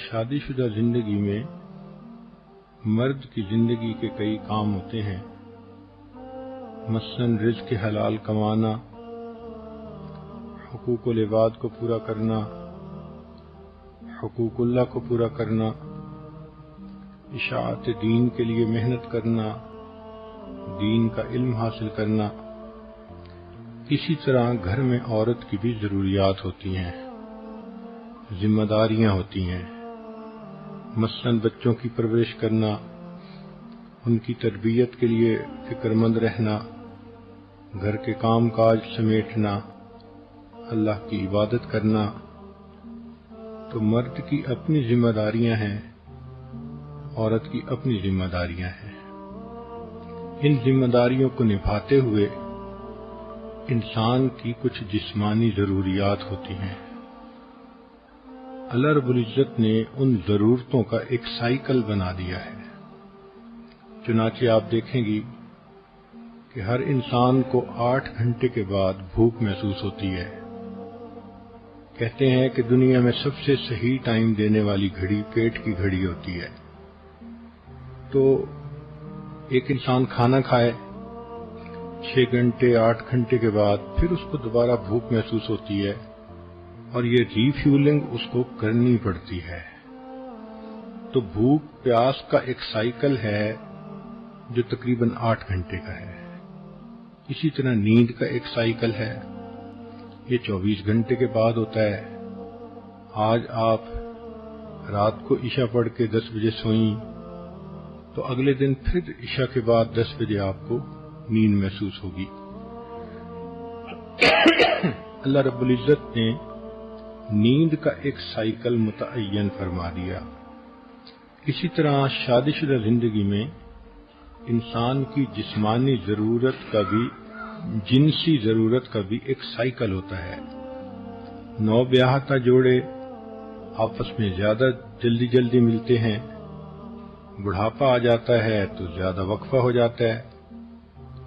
شادی شدہ زندگی میں مرد کی زندگی کے کئی کام ہوتے ہیں، مثلاً رزق حلال کمانا، حقوق العباد کو پورا کرنا، حقوق اللہ کو پورا کرنا، اشاعت دین کے لیے محنت کرنا، دین کا علم حاصل کرنا۔ اسی طرح گھر میں عورت کی بھی ضروریات ہوتی ہیں، ذمہ داریاں ہوتی ہیں، مثلاً بچوں کی پرورش کرنا، ان کی تربیت کے لیے فکر مند رہنا، گھر کے کام کاج سمیٹنا، اللہ کی عبادت کرنا۔ تو مرد کی اپنی ذمہ داریاں ہیں، عورت کی اپنی ذمہ داریاں ہیں۔ ان ذمہ داریوں کو نبھاتے ہوئے انسان کی کچھ جسمانی ضروریات ہوتی ہیں۔ اللہ رب العزت نے ان ضرورتوں کا ایک سائیکل بنا دیا ہے۔ چنانچہ آپ دیکھیں گی کہ ہر انسان کو 8 گھنٹے کے بعد بھوک محسوس ہوتی ہے۔ کہتے ہیں کہ دنیا میں سب سے صحیح ٹائم دینے والی گھڑی پیٹ کی گھڑی ہوتی ہے۔ تو ایک انسان کھانا کھائے 6 گھنٹے 8 گھنٹے کے بعد پھر اس کو دوبارہ بھوک محسوس ہوتی ہے، اور یہ ری فیولنگ اس کو کرنی پڑتی ہے۔ تو بھوک پیاس کا ایک سائیکل ہے جو تقریباً 8 گھنٹے کا ہے۔ اسی طرح نیند کا ایک سائیکل ہے، یہ 24 گھنٹے کے بعد ہوتا ہے۔ آج آپ رات کو عشاء پڑھ کے 10 بجے سوئیں تو اگلے دن پھر عشاء کے بعد 10 بجے آپ کو نیند محسوس ہوگی۔ اللہ رب العزت نے نیند کا ایک سائیکل متعین فرما دیا۔ اسی طرح شادی شدہ زندگی میں انسان کی جسمانی ضرورت کا بھی جنسی ضرورت کا بھی ایک سائیکل ہوتا ہے۔ نو بیاہتا جوڑے آپس میں زیادہ جلدی ملتے ہیں، بڑھاپا آ جاتا ہے تو زیادہ وقفہ ہو جاتا ہے،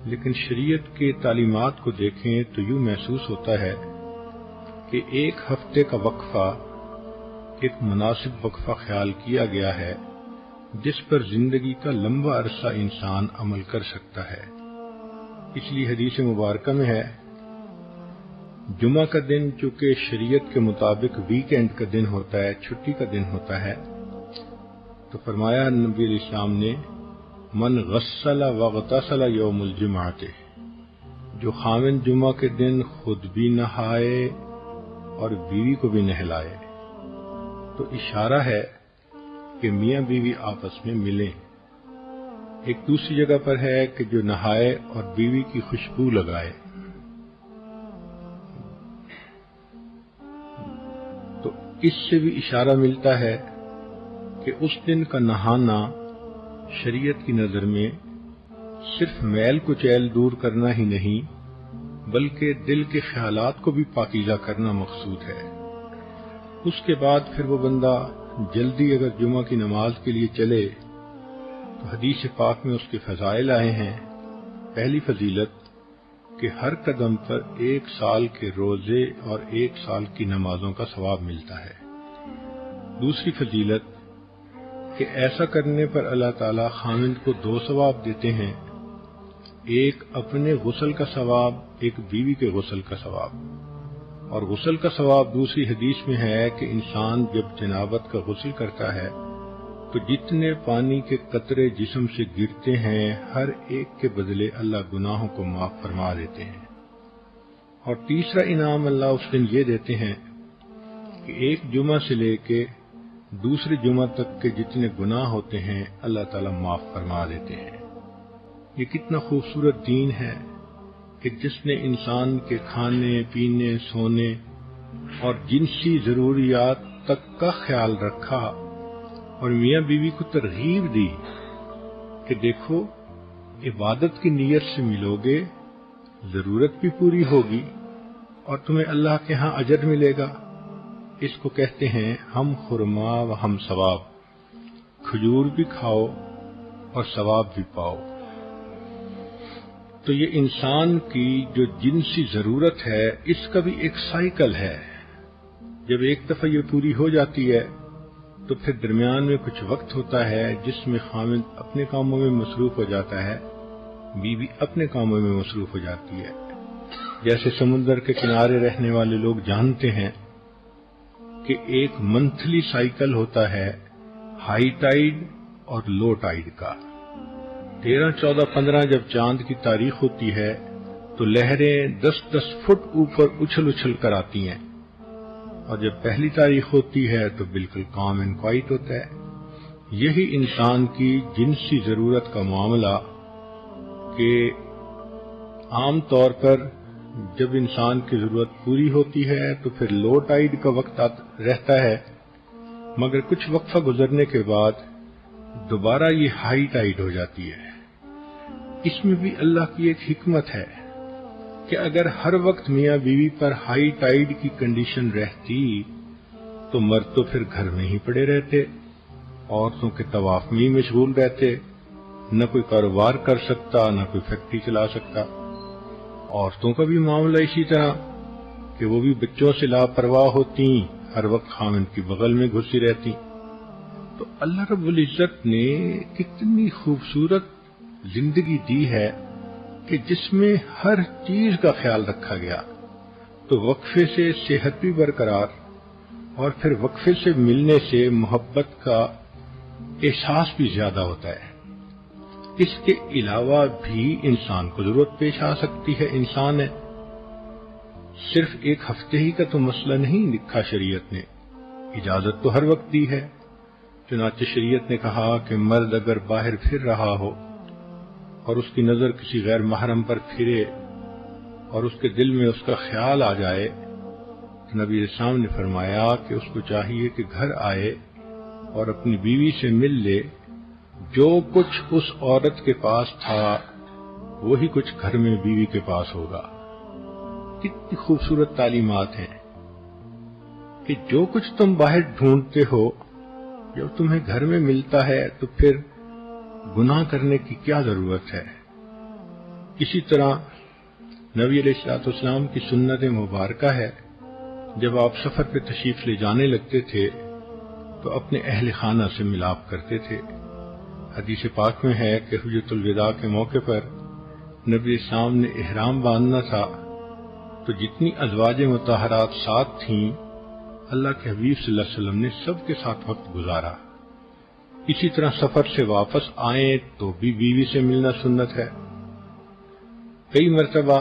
لیکن شریعت کے تعلیمات کو دیکھیں تو یوں محسوس ہوتا ہے کہ 1 ہفتے کا وقفہ ایک مناسب وقفہ خیال کیا گیا ہے جس پر زندگی کا لمبا عرصہ انسان عمل کر سکتا ہے۔ اس لیے حدیث مبارکہ میں ہے، جمعہ کا دن چونکہ شریعت کے مطابق ویکینڈ کا دن ہوتا ہے، چھٹی کا دن ہوتا ہے، تو فرمایا نبی علیہ السلام نے، من غسل واغتسل یوم الجمعہ، جو خاوند جمعہ کے دن خود بھی نہائے اور بیوی کو بھی نہلائے۔ تو اشارہ ہے کہ میاں بیوی آپس میں ملیں۔ ایک دوسری جگہ پر ہے کہ جو نہائے اور بیوی کی خوشبو لگائے۔ تو اس سے بھی اشارہ ملتا ہے کہ اس دن کا نہانا شریعت کی نظر میں صرف میل کچیل دور کرنا ہی نہیں بلکہ دل کے خیالات کو بھی پاکیزہ کرنا مقصود ہے۔ اس کے بعد پھر وہ بندہ جلدی اگر جمعہ کی نماز کے لیے چلے تو حدیث پاک میں اس کے فضائل آئے ہیں۔ پہلی فضیلت کہ ہر قدم پر 1 سال کے روزے اور 1 سال کی نمازوں کا ثواب ملتا ہے۔ دوسری فضیلت کہ ایسا کرنے پر اللہ تعالی خاوند کو 2 ثواب دیتے ہیں، ایک اپنے غسل کا ثواب، ایک بیوی کے غسل کا ثواب۔ اور غسل کا ثواب دوسری حدیث میں ہے کہ انسان جب جنابت کا غسل کرتا ہے تو جتنے پانی کے قطرے جسم سے گرتے ہیں ہر ایک کے بدلے اللہ گناہوں کو معاف فرما دیتے ہیں۔ اور تیسرا انعام اللہ اس دن یہ دیتے ہیں کہ ایک جمعہ سے لے کے دوسرے جمعہ تک کے جتنے گناہ ہوتے ہیں اللہ تعالیٰ معاف فرما دیتے ہیں۔ یہ کتنا خوبصورت دین ہے کہ جس نے انسان کے کھانے پینے سونے اور جنسی ضروریات تک کا خیال رکھا، اور میاں بیوی کو ترغیب دی کہ دیکھو عبادت کی نیت سے ملو گے، ضرورت بھی پوری ہوگی اور تمہیں اللہ کے ہاں اجر ملے گا۔ اس کو کہتے ہیں ہم خرما و ہم ثواب، کھجور بھی کھاؤ اور ثواب بھی پاؤ۔ تو یہ انسان کی جو جنسی ضرورت ہے اس کا بھی ایک سائیکل ہے۔ جب ایک دفعہ یہ پوری ہو جاتی ہے تو پھر درمیان میں کچھ وقت ہوتا ہے جس میں خاوند اپنے کاموں میں مصروف ہو جاتا ہے، بیوی اپنے کاموں میں مصروف ہو جاتی ہے۔ جیسے سمندر کے کنارے رہنے والے لوگ جانتے ہیں کہ ایک منتھلی سائیکل ہوتا ہے ہائی ٹائیڈ اور لو ٹائیڈ کا۔ 13، 14، 15 جب چاند کی تاریخ ہوتی ہے تو لہریں 10-10 فٹ اوپر اچھل اچھل کر آتی ہیں، اور جب پہلی تاریخ ہوتی ہے تو بالکل کام اینڈ کوائٹ ہوتا ہے۔ یہی انسان کی جنسی ضرورت کا معاملہ کہ عام طور پر جب انسان کی ضرورت پوری ہوتی ہے تو پھر لو ٹائیڈ کا وقت رہتا ہے، مگر کچھ وقفہ گزرنے کے بعد دوبارہ یہ ہائی ٹائیڈ ہو جاتی ہے۔ اس میں بھی اللہ کی ایک حکمت ہے کہ اگر ہر وقت میاں بیوی پر ہائی ٹائیڈ کی کنڈیشن رہتی تو مرد تو پھر گھر میں ہی پڑے رہتے، عورتوں کے طواف میں ہی مشغول رہتے، نہ کوئی کاروبار کر سکتا، نہ کوئی فیکٹری چلا سکتا۔ عورتوں کا بھی معاملہ اسی طرح کہ وہ بھی بچوں سے لاپرواہ ہوتی، ہر وقت خاوند کی بغل میں گھسی رہتی۔ تو اللہ رب العزت نے کتنی خوبصورت زندگی دی ہے کہ جس میں ہر چیز کا خیال رکھا گیا، تو وقفے سے صحت بھی برقرار، اور پھر وقفے سے ملنے سے محبت کا احساس بھی زیادہ ہوتا ہے۔ اس کے علاوہ بھی انسان کو ضرورت پیش آ سکتی ہے، انسان ہے، صرف ایک ہفتے ہی کا تو مسئلہ نہیں لکھا شریعت نے، اجازت تو ہر وقت دی ہے۔ چنانچہ شریعت نے کہا کہ مرد اگر باہر پھر رہا ہو اور اس کی نظر کسی غیر محرم پر پھرے اور اس کے دل میں اس کا خیال آ جائے تو نبی اسلام نے فرمایا کہ اس کو چاہیے کہ گھر آئے اور اپنی بیوی سے مل لے، جو کچھ اس عورت کے پاس تھا وہی کچھ گھر میں بیوی کے پاس ہوگا۔ کتنی خوبصورت تعلیمات ہیں کہ جو کچھ تم باہر ڈھونڈتے ہو جب تمہیں گھر میں ملتا ہے تو پھر گناہ کرنے کی کیا ضرورت ہے۔ اسی طرح نبی علیہ السلام کی سنت مبارکہ ہے، جب آپ سفر پہ تشریف لے جانے لگتے تھے تو اپنے اہل خانہ سے ملاپ کرتے تھے۔ حدیث پاک میں ہے کہ حجۃ الوداع کے موقع پر نبی اسلام نے احرام باندھنا تھا تو جتنی ازواج مطہرات ساتھ تھیں اللہ کے حبیب صلی اللہ علیہ وسلم نے سب کے ساتھ وقت گزارا۔ اسی طرح سفر سے واپس آئیں تو بھی بیوی سے ملنا سنت ہے۔ کئی مرتبہ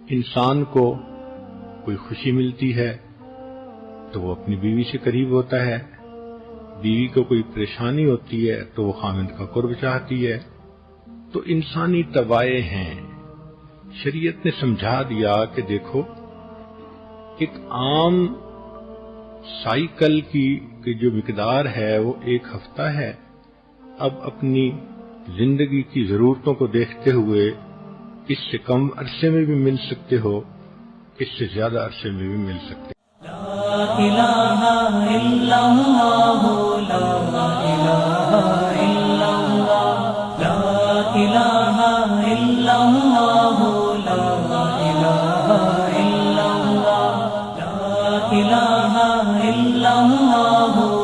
انسان کو کوئی خوشی ملتی ہے تو وہ اپنی بیوی سے قریب ہوتا ہے، بیوی کو کوئی پریشانی ہوتی ہے تو وہ خاوند کا قرب چاہتی ہے۔ تو انسانی طبائع ہیں، شریعت نے سمجھا دیا کہ دیکھو ایک عام سائیکل کی جو مقدار ہے وہ 1 ہفتہ ہے، اب اپنی زندگی کی ضرورتوں کو دیکھتے ہوئے اس سے کم عرصے میں بھی مل سکتے ہو، اس سے زیادہ عرصے میں بھی مل سکتے ہو۔ لا الہ الا اللہ، لا الہ الا اللہ، لا الہ الا اللہ، لا الہ الا اللہ، لا الہ الا اللہ۔